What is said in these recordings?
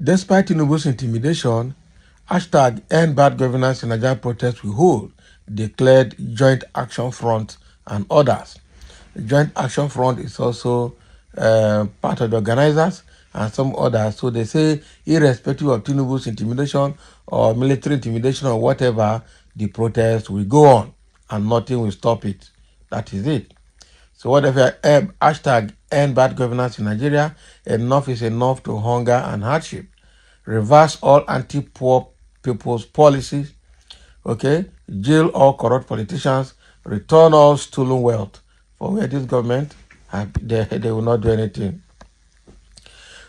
Despite Tinubu's intimidation, hashtag End Bad Governance in Nigeria protest will hold, declared Joint Action Front and others. The Joint Action Front is also part of the organizers and some others. So they say, irrespective of Tinubu's intimidation or military intimidation or whatever, the protest will go on and nothing will stop it. That is it. So whatever hashtag End Bad Governance in Nigeria, enough is enough to hunger and hardship. Reverse all anti-poor people's policies, okay? Jail all corrupt politicians, return all stolen wealth. For where this government, they will not do anything.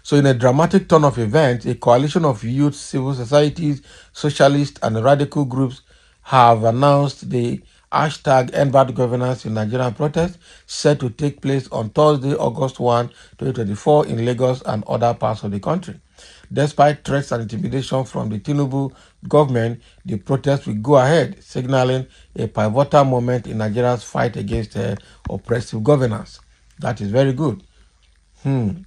So in a dramatic turn of events, a coalition of youth, civil societies, socialist and radical groups have announced the hashtag End Bad Governance in Nigerian protest set to take place on Thursday, August 1, 2024 in Lagos and other parts of the country. Despite threats and intimidation from the Tinubu government, the protest will go ahead, signaling a pivotal moment in Nigeria's fight against oppressive governance. That is very good. The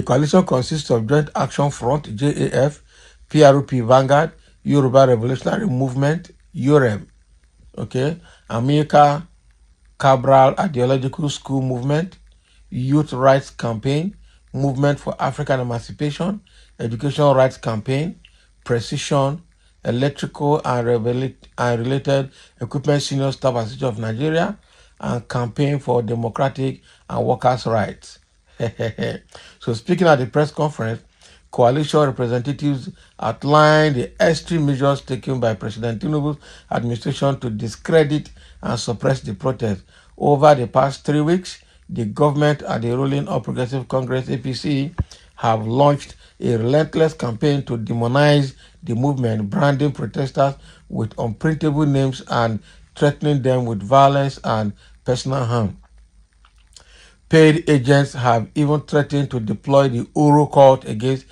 coalition consists of Joint Action Front, JAF, PR0T Vanguard, Yoruba Revolutionary Movement, UREM, okay, America Cabral Ideological School Movement, Youth Rights Campaign, Movement for African Emancipation, Education Rights Campaign, Precision, Electrical and Related Equipment Senior Staff Association of Nigeria, and Campaign for Democratic and Workers' Rights. So speaking at the press conference, coalition representatives outlined the extreme measures taken by President Tinubu's administration to discredit and suppress the protest. Over the past 3 weeks, the government and the ruling All Progressive Congress APC have launched a relentless campaign to demonize the movement, branding protesters with unprintable names and threatening them with violence and personal harm. Paid agents have even threatened to deploy the Oro court against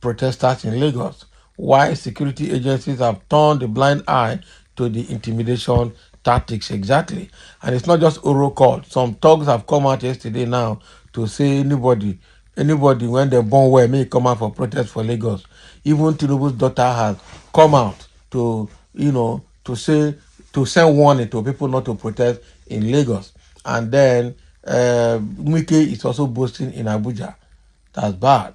protesters in Lagos, while security agencies have turned a blind eye to the intimidation tactics exactly. And it's not just Oro court. Some thugs have come out yesterday now to say anybody when they're born where may come out for protest for Lagos. Even Tinubu's daughter has come out to, to send warning to people not to protest in Lagos. And then Wike is also boasting in Abuja. That's bad.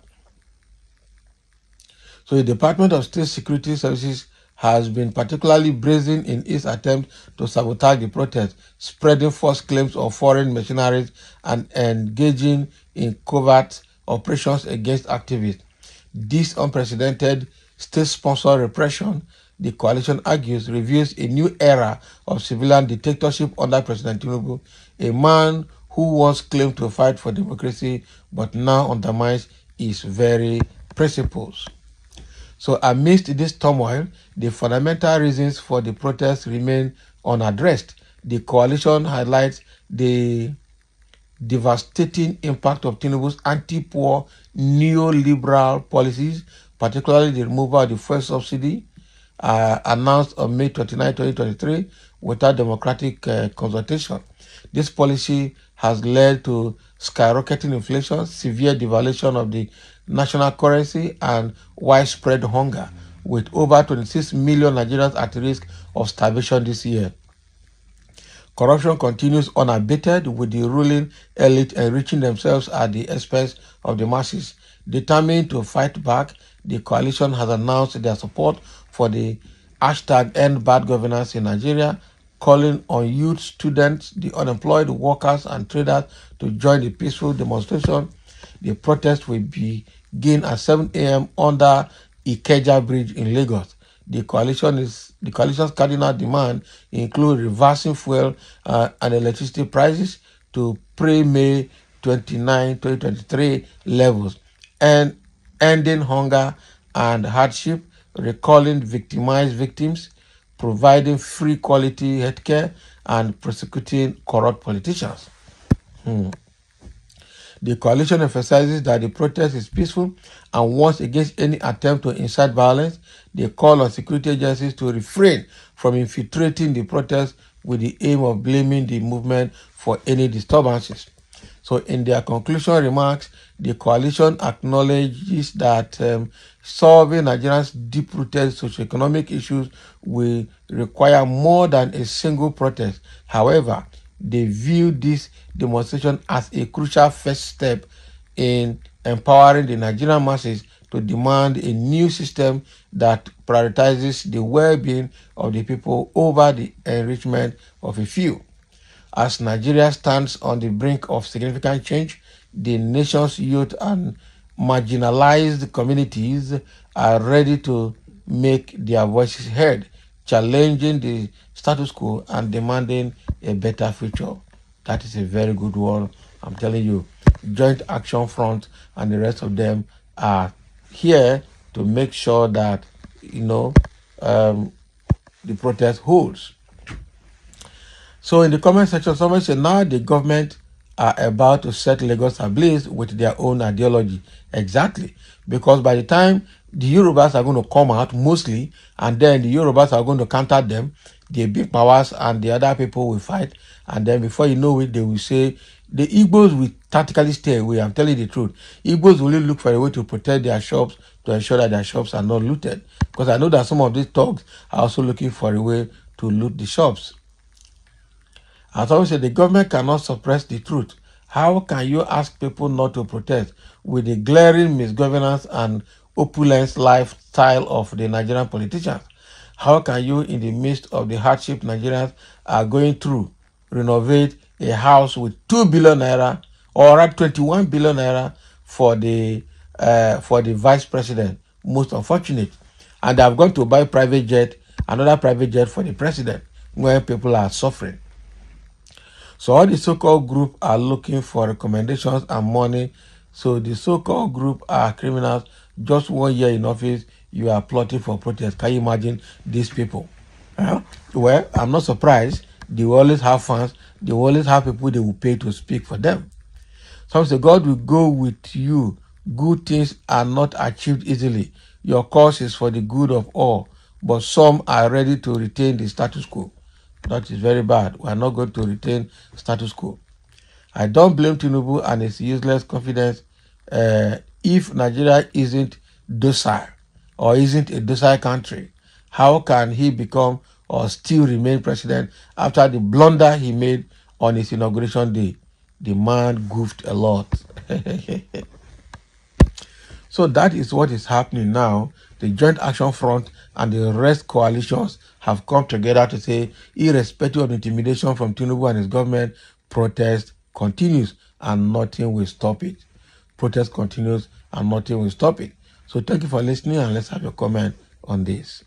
So the Department of State Security Services has been particularly brazen in its attempt to sabotage the protest, spreading false claims of foreign mercenaries and engaging in covert operations against activists. This unprecedented state-sponsored repression, the coalition argues, reveals a new era of civilian dictatorship under President Tinubu, a man who once claimed to fight for democracy but now undermines its very principles. So amidst this turmoil, the fundamental reasons for the protests remain unaddressed. The coalition highlights the devastating impact of Tinubu's anti-poor neoliberal policies, particularly the removal of the fuel subsidy, announced on May 29, 2023, without democratic consultation. This policy has led to skyrocketing inflation, severe devaluation of the national currency, and widespread hunger, with over 26 million Nigerians at risk of starvation this year. Corruption continues unabated, with the ruling elite enriching themselves at the expense of the masses. Determined to fight back, the coalition has announced their support for the hashtag End Bad Governance in Nigeria, calling on youth, students, the unemployed, workers, and traders to join the peaceful demonstration. The protest will begin at 7 a.m. under Ikeja Bridge in Lagos. The coalition's cardinal demand include reversing fuel and electricity prices to pre-May 29, 2023 levels, and ending hunger and hardship, recalling victimized victims, providing free quality healthcare, and prosecuting corrupt politicians. The coalition emphasizes that the protest is peaceful and warns against any attempt to incite violence. They call on security agencies to refrain from infiltrating the protest with the aim of blaming the movement for any disturbances. So in their conclusion remarks, the coalition acknowledges that solving Nigeria's deep-rooted socioeconomic issues will require more than a single protest. However, they view this demonstration as a crucial first step in empowering the Nigerian masses to demand a new system that prioritizes the well-being of the people over the enrichment of a few. As Nigeria stands on the brink of significant change, the nation's youth and marginalized communities are ready to make their voices heard, challenging the status quo and demanding a better future. That is a very good one. I'm telling you, Joint Action Front and the rest of them are here to make sure that, the protest holds. So in the comment section, someone said now the government are about to set Lagos ablaze with their own ideology. Exactly. Because by the time the Yorubas are going to come out mostly, and then the Yorubas are going to counter them, the big powers and the other people will fight, and then before you know it, they will say the Igbos will tactically stay away. I'm telling you the truth. Igbos will look for a way to protect their shops to ensure that their shops are not looted. Because I know that some of these thugs are also looking for a way to loot the shops. As always said, the government cannot suppress the truth. How can you ask people not to protest with the glaring misgovernance and opulence lifestyle of the Nigerian politicians? How can you, in the midst of the hardship Nigerians are going through, renovate a house with 2 billion naira or 21 billion naira for the vice president, most unfortunate, and they have gone to buy private jet, another private jet for the president, where people are suffering? So all the so-called group are looking for recommendations and money. So the so-called group are criminals. Just 1 year in office, you are plotting for protest. Can you imagine these people? Well, I'm not surprised. They will always have fans. They will always have people they will pay to speak for them. Some say, God will go with you. Good things are not achieved easily. Your cause is for the good of all. But some are ready to retain the status quo. That is very bad. We are not going to retain status quo. I don't blame Tinubu and his useless confidence if Nigeria isn't docile or isn't a docile country. How can he become or still remain president after the blunder he made on his inauguration day? The man goofed a lot. So that is what is happening now. The Joint Action Front and the rest coalitions have come together to say, irrespective of intimidation from Tinubu and his government, protest continues and nothing will stop it. Protest continues and nothing will stop it. So thank you for listening, and let's have your comment on this.